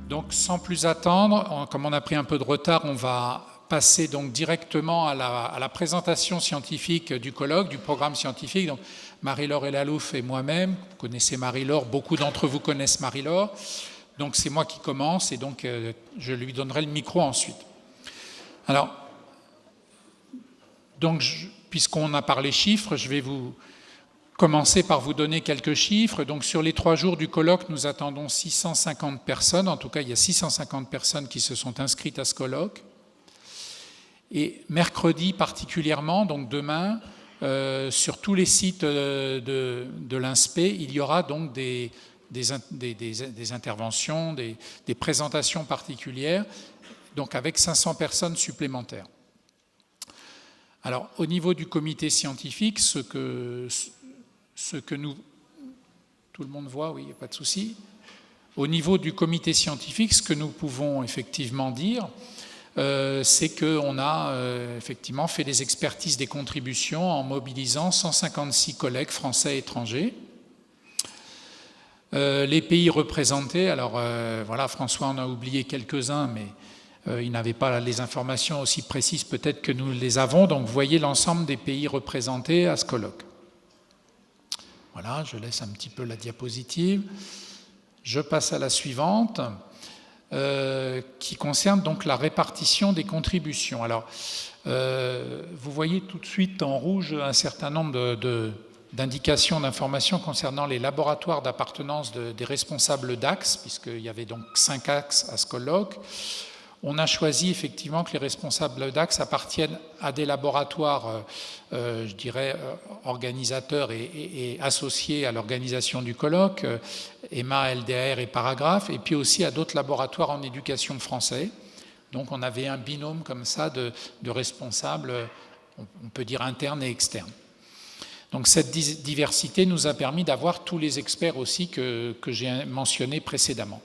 Donc sans plus attendre, comme on a pris un peu de retard, on va passer donc directement à la présentation scientifique du colloque, du programme scientifique. Donc Marie-Laure Elalouf et moi-même, vous connaissez Marie-Laure, beaucoup d'entre vous connaissent Marie-Laure. Donc c'est moi qui commence et donc je lui donnerai le micro ensuite. Alors, donc puisqu'on a parlé chiffres, je vais commencer par vous donner quelques chiffres. Donc sur les 3 jours du colloque, nous attendons 650 personnes. En tout cas, il y a 650 personnes qui se sont inscrites à ce colloque. Et mercredi particulièrement, donc demain, sur tous les sites de l'INSPE, il y aura donc des interventions, des présentations particulières, donc avec 500 personnes supplémentaires. Alors, au niveau du comité scientifique, ce que nous... Tout le monde voit, oui, il n'y a pas de souci. Au niveau du comité scientifique, ce que nous pouvons effectivement dire, c'est qu'on a effectivement fait des expertises des contributions en mobilisant 156 collègues français et étrangers. Les pays représentés, alors voilà, François en a oublié quelques-uns, mais il n'avait pas les informations aussi précises peut-être que nous les avons. Donc vous voyez l'ensemble des pays représentés à ce colloque. Voilà, je laisse un petit peu la diapositive. Je passe à la suivante, qui concerne donc la répartition des contributions. Alors, vous voyez tout de suite en rouge un certain nombre d'indications, d'informations concernant les laboratoires d'appartenance des responsables d'AXE, puisqu'il y avait donc 5 axes à ce colloque. On a choisi effectivement que les responsables d'AXE appartiennent à des laboratoires, je dirais, organisateurs et associés à l'organisation du colloque, EMA, LDR et Paragraphe, et puis aussi à d'autres laboratoires en éducation français. Donc on avait un binôme comme ça de responsables, on peut dire internes et externes. Donc cette diversité nous a permis d'avoir tous les experts aussi que j'ai mentionnés précédemment.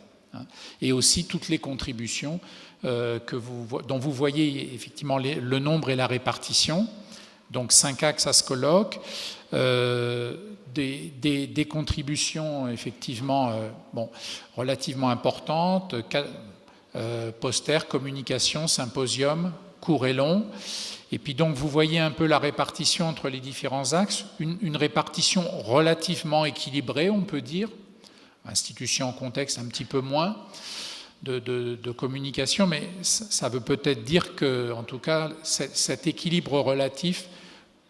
Et aussi toutes les contributions dont vous voyez effectivement le nombre et la répartition. Donc 5 axes à ce colloque, des contributions effectivement relativement importantes, posters, communication, symposium, court et long. Et puis donc vous voyez un peu la répartition entre les différents axes, une répartition relativement équilibrée, on peut dire. Institution en contexte un petit peu moins de communication, mais ça veut peut-être dire que, en tout cas, cet équilibre relatif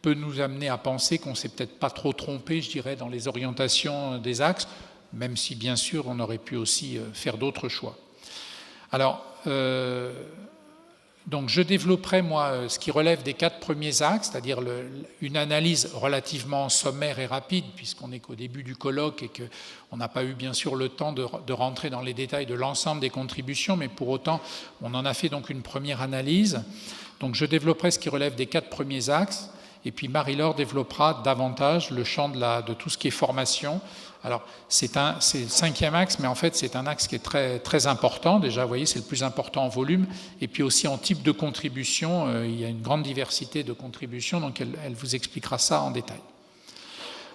peut nous amener à penser qu'on ne s'est peut-être pas trop trompé, je dirais, dans les orientations des axes, même si, bien sûr, on aurait pu aussi faire d'autres choix. Alors, donc je développerai, moi, ce qui relève des 4 premiers axes, c'est-à-dire une analyse relativement sommaire et rapide, puisqu'on n'est qu'au début du colloque et qu'on n'a pas eu, bien sûr, le temps de rentrer dans les détails de l'ensemble des contributions, mais pour autant, on en a fait donc une première analyse. Donc je développerai ce qui relève des 4 premiers axes, et puis Marie-Laure développera davantage le champ de tout ce qui est formation. Alors, c'est le 5e axe, mais en fait, c'est un axe qui est très, très important. Déjà, vous voyez, c'est le plus important en volume. Et puis aussi en type de contribution, il y a une grande diversité de contributions, donc elle vous expliquera ça en détail.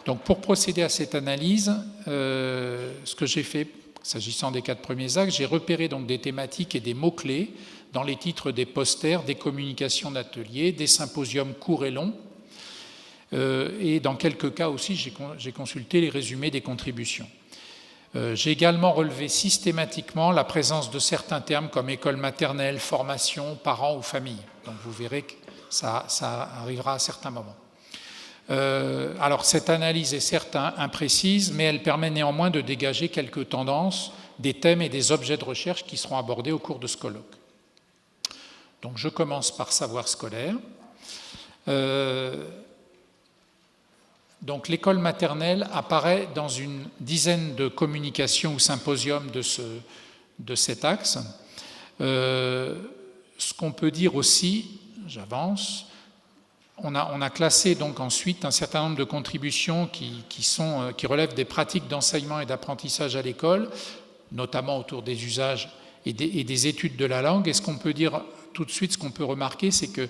Donc, pour procéder à cette analyse, ce que j'ai fait, s'agissant des 4 premiers axes, j'ai repéré donc des thématiques et des mots-clés dans les titres des posters, des communications d'ateliers, des symposiums courts et longs. Et dans quelques cas aussi, j'ai consulté les résumés des contributions. J'ai également relevé systématiquement la présence de certains termes comme école maternelle, formation, parents ou famille. Donc vous verrez que ça arrivera à certains moments. Alors cette analyse est certes imprécise, mais elle permet néanmoins de dégager quelques tendances, des thèmes et des objets de recherche qui seront abordés au cours de ce colloque. Donc je commence par savoir scolaire. Donc l'école maternelle apparaît dans une dizaine de communications ou symposiums de cet axe. Ce qu'on peut dire aussi, j'avance, on a classé donc ensuite un certain nombre de contributions qui relèvent des pratiques d'enseignement et d'apprentissage à l'école, notamment autour des usages et des études de la langue. Et ce qu'on peut dire tout de suite, ce qu'on peut remarquer, c'est que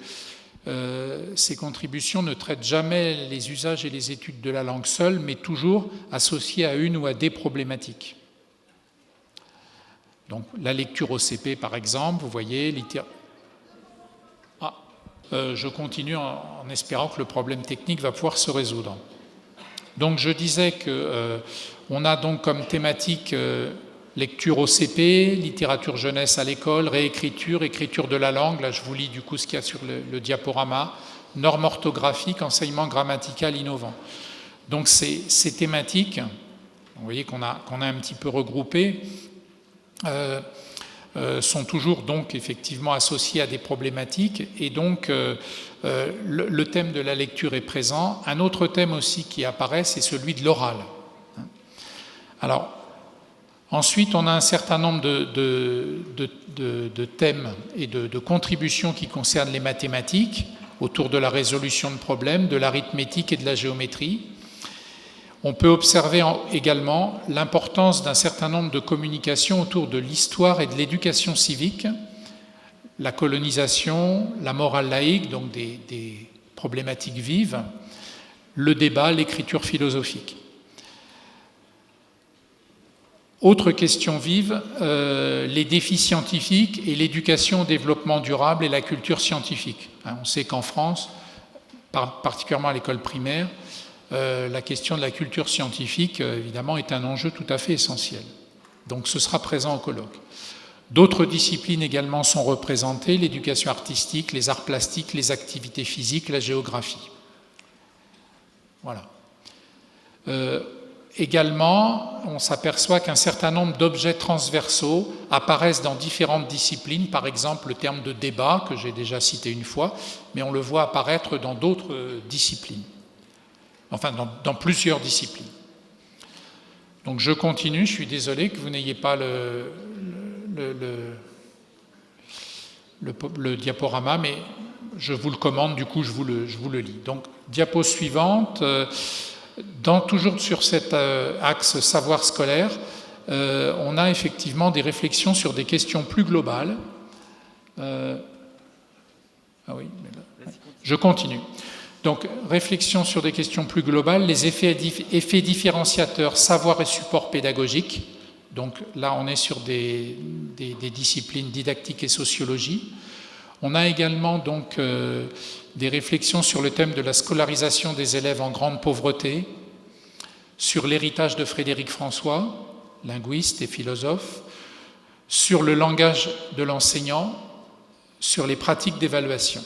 ces contributions ne traitent jamais les usages et les études de la langue seules, mais toujours associées à une ou à des problématiques. Donc la lecture OCP par exemple, vous voyez, je continue en espérant que le problème technique va pouvoir se résoudre. Donc je disais qu'on a donc comme thématique lecture OCP, littérature jeunesse à l'école, réécriture, écriture de la langue, là je vous lis du coup ce qu'il y a sur le diaporama, normes orthographiques, enseignement grammatical innovant. Donc ces thématiques, vous voyez qu'on a un petit peu regroupé, sont toujours donc effectivement associés à des problématiques, et donc le thème de la lecture est présent. Un autre thème aussi qui apparaît, c'est celui de l'oral. Alors, ensuite, on a un certain nombre de thèmes et de contributions qui concernent les mathématiques, autour de la résolution de problèmes, de l'arithmétique et de la géométrie. On peut observer également l'importance d'un certain nombre de communications autour de l'histoire et de l'éducation civique, la colonisation, la morale laïque, donc des problématiques vives, le débat, l'écriture philosophique. Autre question vive, les défis scientifiques et l'éducation au développement durable et la culture scientifique. On sait qu'en France, particulièrement à l'école primaire, la question de la culture scientifique, évidemment, est un enjeu tout à fait essentiel. Donc ce sera présent au colloque. D'autres disciplines également sont représentées, l'éducation artistique, les arts plastiques, les activités physiques, la géographie. Voilà. Également, on s'aperçoit qu'un certain nombre d'objets transversaux apparaissent dans différentes disciplines, par exemple le terme de débat, que j'ai déjà cité une fois, mais on le voit apparaître dans d'autres disciplines. Enfin, dans plusieurs disciplines. Donc je continue, je suis désolé que vous n'ayez pas le diaporama, mais je vous le commande, du coup je vous le lis. Donc, diapo suivante, toujours sur cet axe savoir scolaire, on a effectivement des réflexions sur des questions plus globales. Je continue. Donc, réflexion sur des questions plus globales, les effets différenciateurs, savoir et support pédagogique. Donc là, on est sur des disciplines didactique et sociologie. On a également donc des réflexions sur le thème de la scolarisation des élèves en grande pauvreté, sur l'héritage de Frédéric François, linguiste et philosophe, sur le langage de l'enseignant, sur les pratiques d'évaluation,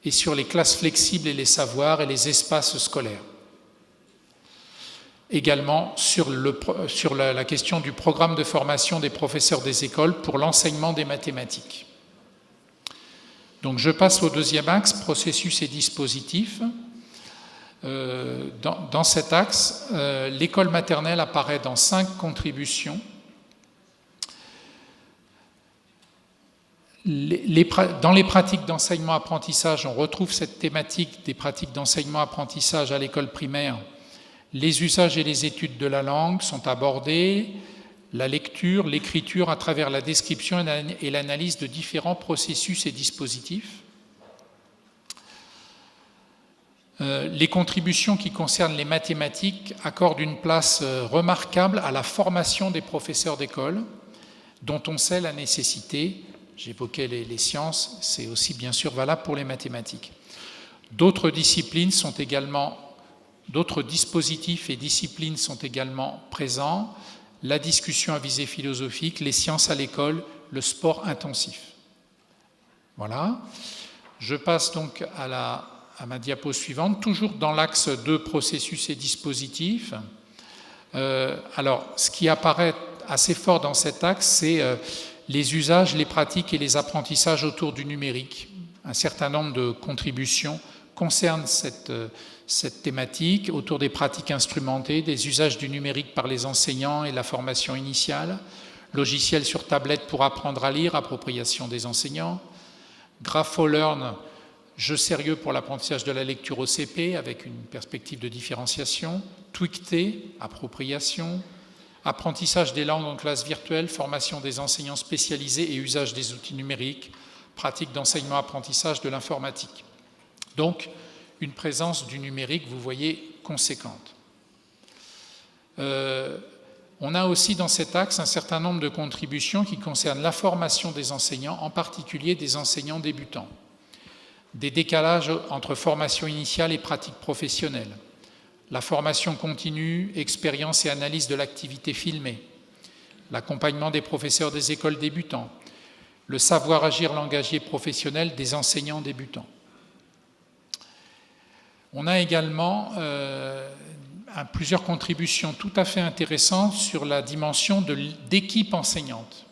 et sur les classes flexibles et les savoirs et les espaces scolaires. Également sur la question du programme de formation des professeurs des écoles pour l'enseignement des mathématiques. Donc je passe au deuxième axe, processus et dispositifs. Dans cet axe, l'école maternelle apparaît dans 5 contributions. Dans les pratiques d'enseignement-apprentissage, on retrouve cette thématique des pratiques d'enseignement-apprentissage à l'école primaire. Les usages et les études de la langue sont abordés, la lecture, l'écriture à travers la description et l'analyse de différents processus et dispositifs. Les contributions qui concernent les mathématiques accordent une place remarquable à la formation des professeurs d'école, dont on sait la nécessité. J'évoquais les sciences, c'est aussi bien sûr valable pour les mathématiques. D'autres dispositifs et disciplines sont également présents, la discussion à visée philosophique, les sciences à l'école, le sport intensif. Voilà. Je passe donc à ma diapo suivante, toujours dans l'axe de processus et dispositifs. Alors, ce qui apparaît assez fort dans cet axe, c'est les usages, les pratiques et les apprentissages autour du numérique. Un certain nombre de contributions concernent cette thématique autour des pratiques instrumentées, des usages du numérique par les enseignants et la formation initiale, logiciels sur tablette pour apprendre à lire, appropriation des enseignants, GraphoLearn, jeu sérieux pour l'apprentissage de la lecture OCP avec une perspective de différenciation, Twicté, appropriation, apprentissage des langues en classe virtuelle, formation des enseignants spécialisés et usage des outils numériques, pratique d'enseignement-apprentissage de l'informatique. Donc, une présence du numérique, vous voyez, conséquente. On a aussi dans cet axe un certain nombre de contributions qui concernent la formation des enseignants, en particulier des enseignants débutants, des décalages entre formation initiale et pratique professionnelle, la formation continue, expérience et analyse de l'activité filmée, l'accompagnement des professeurs des écoles débutants, le savoir-agir langagier professionnel des enseignants débutants. On a également plusieurs contributions tout à fait intéressantes sur la dimension d'équipe enseignante,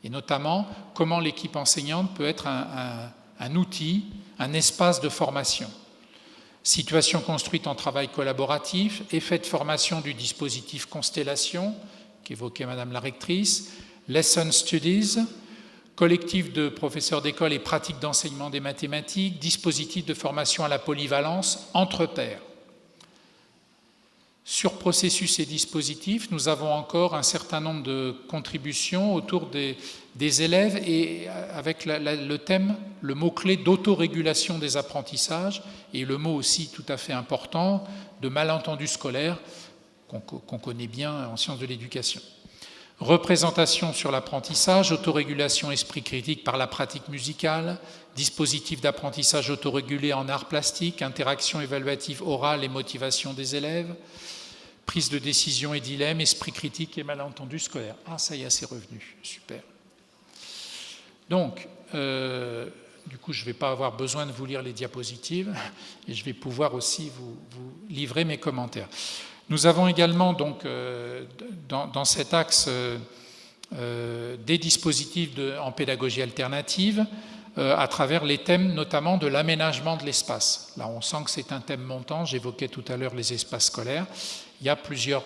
et notamment comment l'équipe enseignante peut être un outil, un espace de formation. Situation construite en travail collaboratif, effet de formation du dispositif Constellation, qu'évoquait Madame la rectrice, Lesson Studies, collectif de professeurs d'école et pratiques d'enseignement des mathématiques, dispositif de formation à la polyvalence entre pairs. Sur processus et dispositifs, nous avons encore un certain nombre de contributions autour des élèves et avec le thème, le mot-clé d'autorégulation des apprentissages et le mot aussi tout à fait important de malentendu scolaire qu'on connaît bien en sciences de l'éducation. Représentation sur l'apprentissage, autorégulation esprit critique par la pratique musicale, dispositif d'apprentissage autorégulé en arts plastiques, interaction évaluative orale et motivation des élèves, prise de décision et dilemme, esprit critique et malentendu scolaire. Ah, ça y est, c'est revenu, super. Donc, du coup, je ne vais pas avoir besoin de vous lire les diapositives et je vais pouvoir aussi vous livrer mes commentaires. Nous avons également donc dans cet axe des dispositifs en pédagogie alternative à travers les thèmes notamment de l'aménagement de l'espace. Là, on sent que c'est un thème montant. J'évoquais tout à l'heure les espaces scolaires. Il y a plusieurs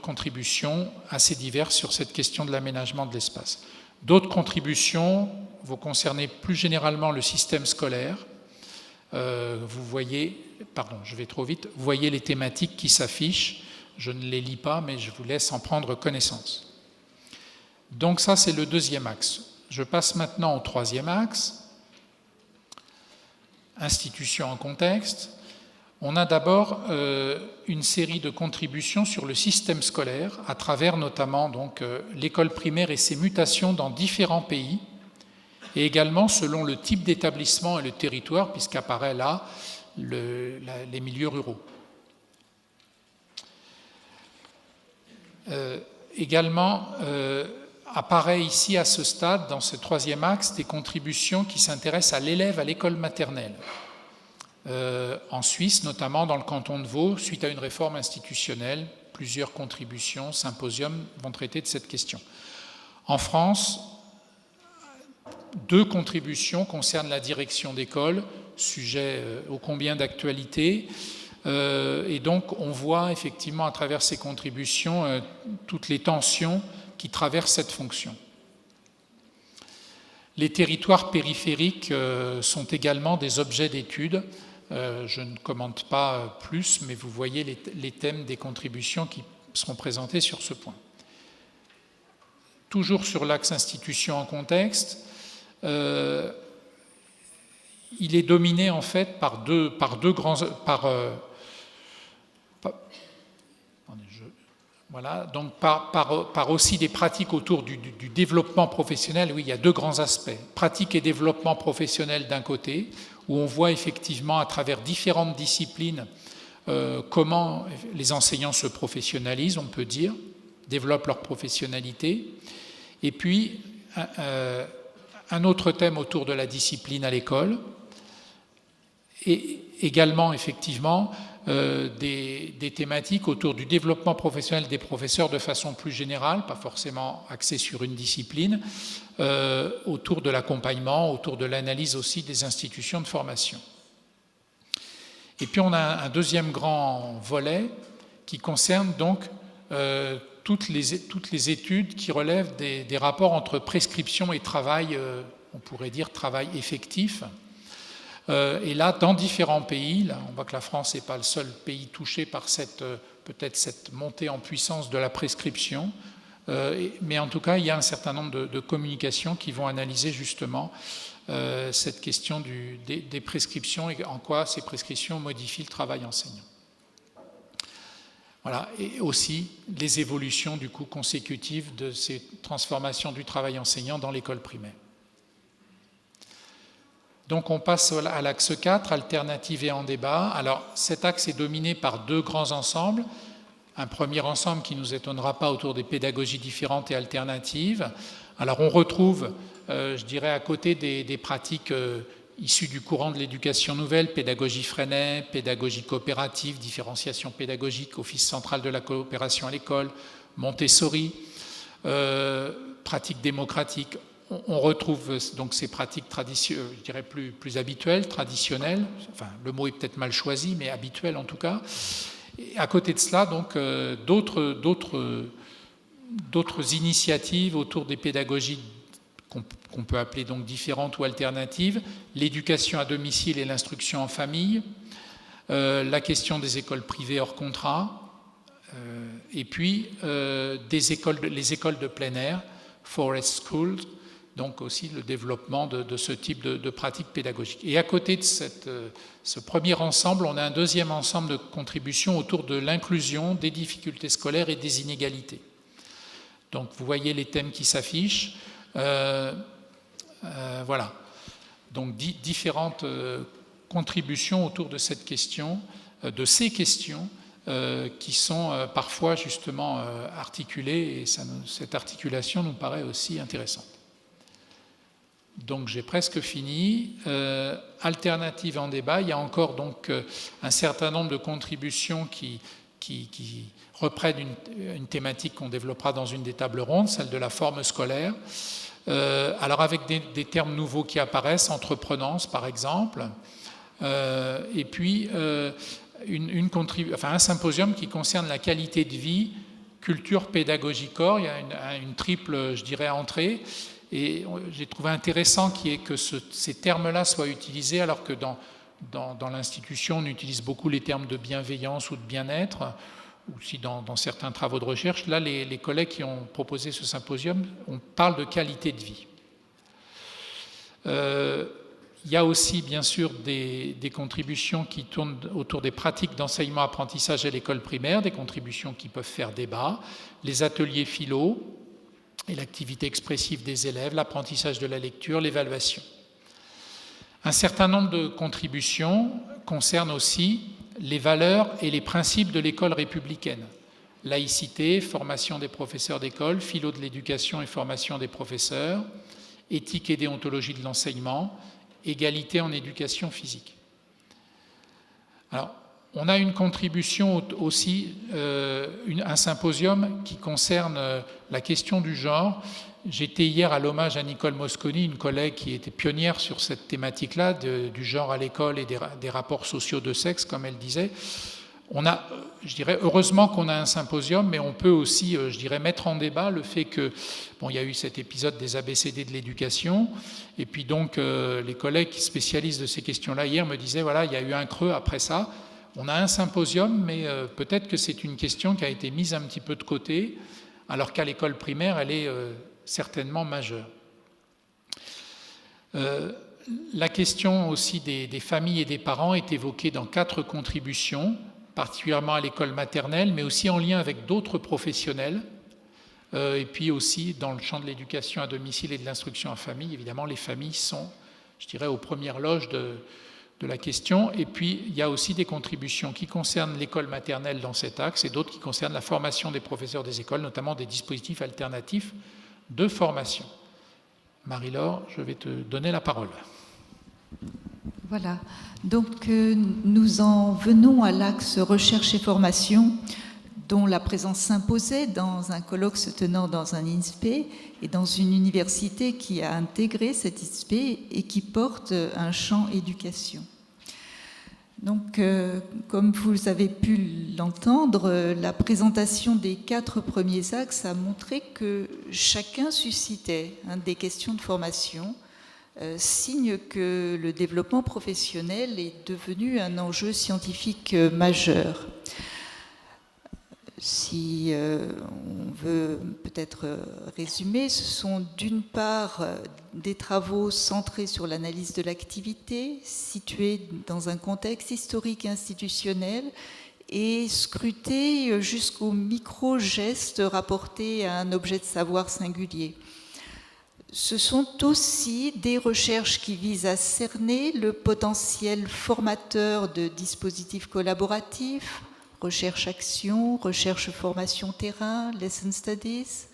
contributions assez diverses sur cette question de l'aménagement de l'espace. D'autres contributions vont concerner plus généralement le système scolaire. Vous voyez, pardon, je vais trop vite, vous voyez les thématiques qui s'affichent. Je ne les lis pas, mais je vous laisse en prendre connaissance. Donc ça, c'est le deuxième axe. Je passe maintenant au troisième axe, institution en contexte. On a d'abord une série de contributions sur le système scolaire, à travers notamment donc l'école primaire et ses mutations dans différents pays, et également selon le type d'établissement et le territoire, puisqu'apparaît là les milieux ruraux. Également, apparaît ici à ce stade, dans ce troisième axe, des contributions qui s'intéressent à l'élève à l'école maternelle. En Suisse, notamment dans le canton de Vaud, suite à une réforme institutionnelle, plusieurs contributions, symposiums vont traiter de cette question. En France, 2 contributions concernent la direction d'école, sujet ô combien d'actualité, et donc on voit effectivement à travers ces contributions toutes les tensions qui traversent cette fonction. Les territoires périphériques sont également des objets d'étude. Je ne commente pas plus, mais vous voyez les thèmes des contributions qui seront présentés sur ce point. Toujours sur l'axe institution en contexte, il est dominé en fait par aussi des pratiques autour du développement professionnel. Oui, il y a 2 grands aspects. Pratique et développement professionnel d'un côté, où on voit effectivement à travers différentes disciplines comment les enseignants se professionnalisent, on peut dire, développent leur professionnalité. Et puis, un autre thème autour de la discipline à l'école, et également effectivement des thématiques autour du développement professionnel des professeurs de façon plus générale, pas forcément axée sur une discipline, autour de l'accompagnement, autour de l'analyse aussi des institutions de formation. Et puis on a un deuxième grand volet qui concerne donc toutes les études qui relèvent des rapports entre prescription et travail, on pourrait dire travail effectif. Et là, dans différents pays, là, on voit que la France n'est pas le seul pays touché par peut-être cette montée en puissance de la prescription, mais en tout cas, il y a un certain nombre de communications qui vont analyser justement cette question des prescriptions et en quoi ces prescriptions modifient le travail enseignant. Voilà, et aussi les évolutions du coup consécutives de ces transformations du travail enseignant dans l'école primaire. Donc on passe à l'axe 4, alternative et en débat. Alors cet axe est dominé par deux grands ensembles. Un premier ensemble qui ne nous étonnera pas autour des pédagogies différentes et alternatives. Alors on retrouve, je dirais, à côté des pratiques issues du courant de l'éducation nouvelle, pédagogie Freinet, pédagogie coopérative, différenciation pédagogique, office central de la coopération à l'école, Montessori, pratiques démocratiques. On retrouve donc ces pratiques je dirais plus habituelles, traditionnelles, enfin le mot est peut-être mal choisi, mais habituelles en tout cas. Et à côté de cela, donc d'autres initiatives autour des pédagogies qu'on peut appeler donc différentes ou alternatives, l'éducation à domicile et l'instruction en famille, la question des écoles privées hors contrat, et puis les écoles de plein air, forest schools, donc aussi le développement de ce type de pratiques pédagogiques. Et à côté de ce premier ensemble, on a un deuxième ensemble de contributions autour de l'inclusion, des difficultés scolaires et des inégalités. Donc vous voyez les thèmes qui s'affichent. Voilà. Donc différentes contributions autour de cette question, de ces questions qui sont parfois justement articulées, et cette articulation nous paraît aussi intéressante. Donc j'ai presque fini. Alternative en débat, il y a encore donc un certain nombre de contributions qui reprennent une thématique qu'on développera dans une des tables rondes, celle de la forme scolaire. Alors avec des termes nouveaux qui apparaissent, entreprenance par exemple, et puis un symposium qui concerne la qualité de vie, culture, pédagogie, corps. Il y a une triple, je dirais, entrée. Et j'ai trouvé intéressant que ces termes-là soient utilisés, alors que dans l'institution, on utilise beaucoup les termes de bienveillance ou de bien-être, ou aussi dans certains travaux de recherche. Là, les collègues qui ont proposé ce symposium, on parle de qualité de vie. Il y a aussi, bien sûr, des contributions qui tournent autour des pratiques d'enseignement-apprentissage à l'école primaire, des contributions qui peuvent faire débat, les ateliers philo, et l'activité expressive des élèves, l'apprentissage de la lecture, l'évaluation. Un certain nombre de contributions concernent aussi les valeurs et les principes de l'école républicaine. Laïcité, formation des professeurs d'école, philo de l'éducation et formation des professeurs, éthique et déontologie de l'enseignement, égalité en éducation physique. Alors, on a une contribution aussi, un symposium qui concerne la question du genre. J'étais hier à l'hommage à Nicole Mosconi, une collègue qui était pionnière sur cette thématique-là, du genre à l'école et des rapports sociaux de sexe, comme elle disait. On a, je dirais, heureusement qu'on a un symposium, mais on peut aussi, je dirais, mettre en débat le fait que, bon, il y a eu cet épisode des ABCD de l'éducation, et puis donc les collègues qui spécialisent de ces questions-là hier me disaient, voilà, il y a eu un creux après ça. On a un symposium, mais peut-être que c'est une question qui a été mise un petit peu de côté, alors qu'à l'école primaire, elle est certainement majeure. La question aussi des familles et des parents est évoquée dans 4 contributions, particulièrement à l'école maternelle, mais aussi en lien avec d'autres professionnels, et puis aussi dans le champ de l'éducation à domicile et de l'instruction en famille. Évidemment, les familles sont, je dirais, aux premières loges de la question. Et puis, il y a aussi des contributions qui concernent l'école maternelle dans cet axe et d'autres qui concernent la formation des professeurs des écoles, notamment des dispositifs alternatifs de formation. Marie-Laure, je vais te donner la parole. Voilà. Donc, nous en venons à l'axe recherche et formation, dont la présence s'imposait dans un colloque se tenant dans un INSPE et dans une université qui a intégré cet INSPE et qui porte un champ éducation. Donc, comme vous avez pu l'entendre, la présentation des 4 premiers axes a montré que chacun suscitait des questions de formation, signe que le développement professionnel est devenu un enjeu scientifique majeur. Si on veut peut-être résumer, ce sont d'une part des travaux centrés sur l'analyse de l'activité, situés dans un contexte historique et institutionnel, et scruter jusqu'au micro-geste rapporté à un objet de savoir singulier. Ce sont aussi des recherches qui visent à cerner le potentiel formateur de dispositifs collaboratifs, recherche-action, recherche-formation-terrain, lesson studies.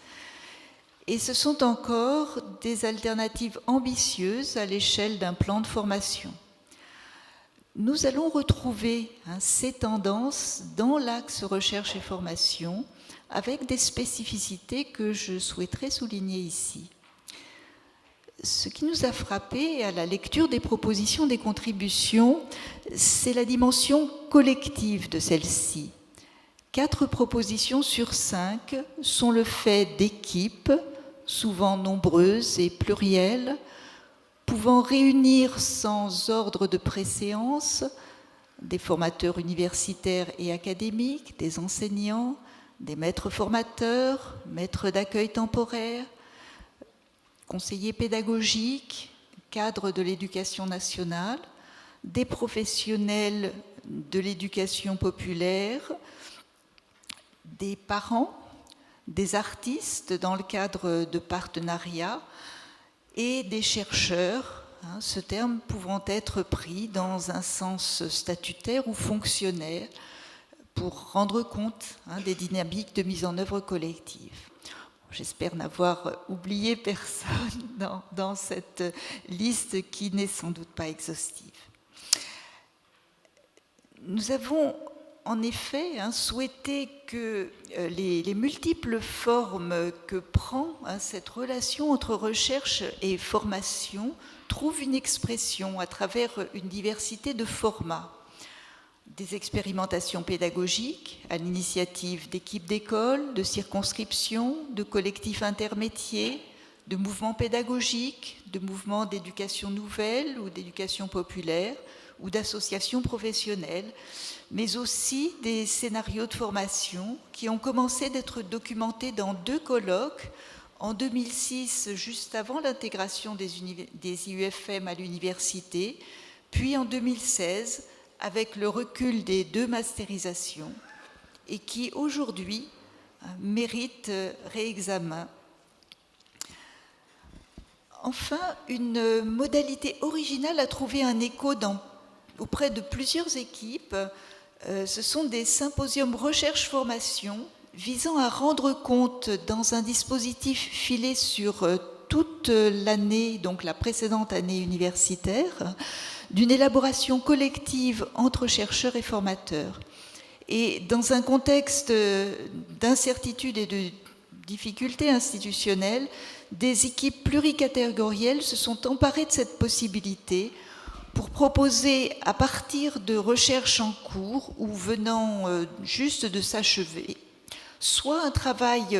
Et ce sont encore des alternatives ambitieuses à l'échelle d'un plan de formation. Nous allons retrouver ces tendances dans l'axe recherche et formation avec des spécificités que je souhaiterais souligner ici. Ce qui nous a frappé à la lecture des propositions des contributions, c'est la dimension collective de celles-ci. 4 propositions sur 5 sont le fait d'équipes, souvent nombreuses et plurielles, pouvant réunir sans ordre de préséance des formateurs universitaires et académiques, des enseignants, des maîtres formateurs, maîtres d'accueil temporaire, conseillers pédagogiques, cadres de l'éducation nationale, des professionnels de l'éducation populaire, des parents, des artistes dans le cadre de partenariats et des chercheurs, ce terme pouvant être pris dans un sens statutaire ou fonctionnel pour rendre compte des dynamiques de mise en œuvre collective. J'espère n'avoir oublié personne dans cette liste qui n'est sans doute pas exhaustive. Nous avons en effet souhaité que les multiples formes que prend cette relation entre recherche et formation trouvent une expression à travers une diversité de formats. Des expérimentations pédagogiques à l'initiative d'équipes d'école, de circonscriptions, de collectifs intermédiaires, de mouvements pédagogiques, de mouvements d'éducation nouvelle ou d'éducation populaire ou d'associations professionnelles, mais aussi des scénarios de formation qui ont commencé d'être documentés dans 2 colloques, en 2006, juste avant l'intégration des IUFM à l'université, puis en 2016, avec le recul des 2 masterisations, et qui aujourd'hui méritent réexamen. Enfin, une modalité originale a trouvé un écho auprès de plusieurs équipes. Ce sont des symposiums recherche-formation visant à rendre compte dans un dispositif filé sur toute l'année, donc la précédente année universitaire, d'une élaboration collective entre chercheurs et formateurs. Et dans un contexte d'incertitude et de difficultés institutionnelles, des équipes pluricatégorielles se sont emparées de cette possibilité pour proposer, à partir de recherches en cours ou venant juste de s'achever, soit un travail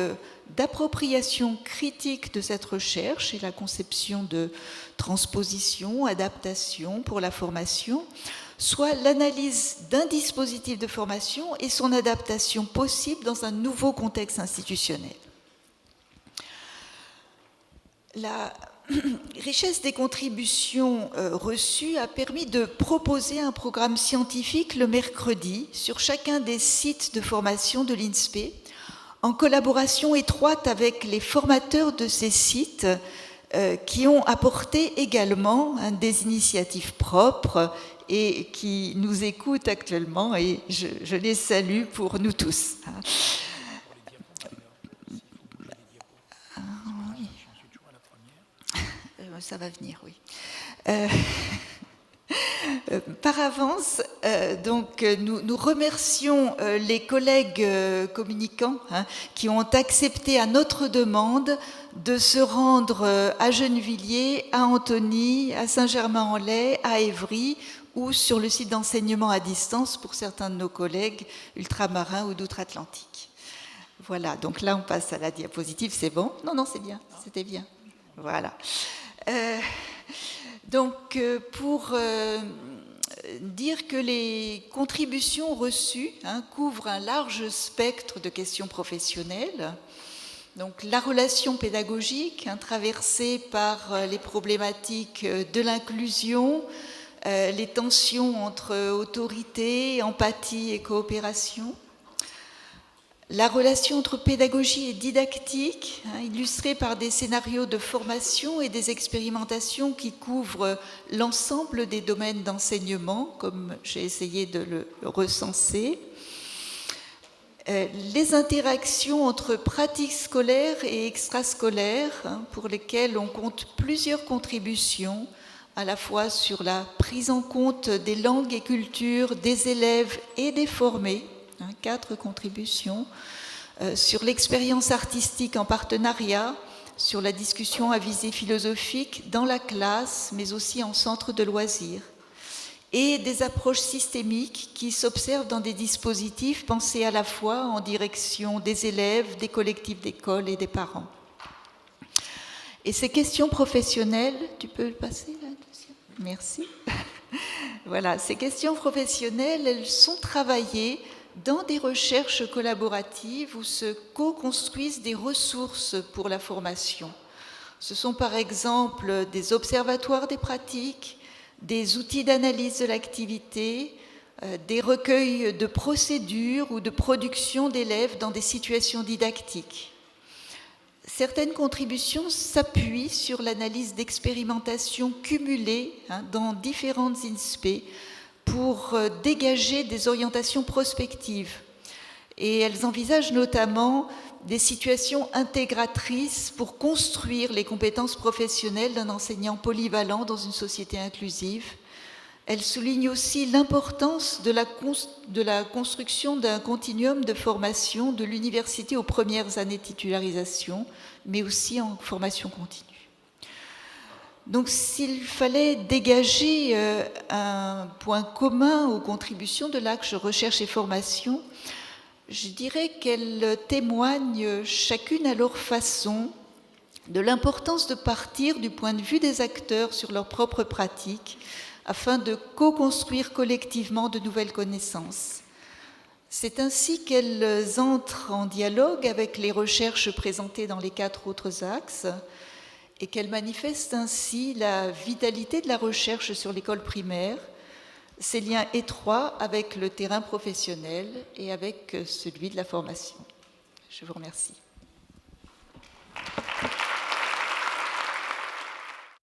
d'appropriation critique de cette recherche et la conception de transposition, adaptation pour la formation, soit l'analyse d'un dispositif de formation et son adaptation possible dans un nouveau contexte institutionnel. La richesse des contributions reçues a permis de proposer un programme scientifique le mercredi sur chacun des sites de formation de l'INSPE, en collaboration étroite avec les formateurs de ces sites qui ont apporté également des initiatives propres et qui nous écoutent actuellement, et je les salue pour nous tous. Ça va venir, oui. Par avance, donc, nous remercions les collègues communicants qui ont accepté à notre demande de se rendre à Gennevilliers, à Antony, à Saint-Germain-en-Laye, à Évry ou sur le site d'enseignement à distance pour certains de nos collègues ultramarins ou d'outre-Atlantique. Voilà, donc là on passe à la diapositive, c'est bon? Non, c'est bien, c'était bien. Voilà. Donc, pour dire que les contributions reçues couvrent un large spectre de questions professionnelles, donc la relation pédagogique traversée par les problématiques de l'inclusion, les tensions entre autorité, empathie et coopération, la relation entre pédagogie et didactique, illustrée par des scénarios de formation et des expérimentations qui couvrent l'ensemble des domaines d'enseignement, comme j'ai essayé de le recenser. Les interactions entre pratiques scolaires et extrascolaires, pour lesquelles on compte plusieurs contributions, à la fois sur la prise en compte des langues et cultures des élèves et des formés, 4 contributions, sur l'expérience artistique en partenariat, sur la discussion à visée philosophique dans la classe, mais aussi en centre de loisirs, et des approches systémiques qui s'observent dans des dispositifs pensés à la fois en direction des élèves, des collectifs d'école et des parents. Et ces questions professionnelles, tu peux le passer là? Merci. Voilà, ces questions professionnelles, elles sont travaillées dans des recherches collaboratives où se co-construisent des ressources pour la formation. Ce sont par exemple des observatoires des pratiques, des outils d'analyse de l'activité, des recueils de procédures ou de production d'élèves dans des situations didactiques. Certaines contributions s'appuient sur l'analyse d'expérimentations cumulées dans différentes INSPE pour dégager des orientations prospectives. Et elles envisagent notamment des situations intégratrices pour construire les compétences professionnelles d'un enseignant polyvalent dans une société inclusive. Elles soulignent aussi l'importance de la construction d'un continuum de formation de l'université aux premières années de titularisation, mais aussi en formation continue. Donc, s'il fallait dégager un point commun aux contributions de l'axe recherche et formation, je dirais qu'elles témoignent chacune à leur façon de l'importance de partir du point de vue des acteurs sur leurs propres pratiques afin de co-construire collectivement de nouvelles connaissances. C'est ainsi qu'elles entrent en dialogue avec les recherches présentées dans les 4 autres axes et qu'elles manifestent ainsi la vitalité de la recherche sur l'école primaire, ses liens étroits avec le terrain professionnel et avec celui de la formation. Je vous remercie.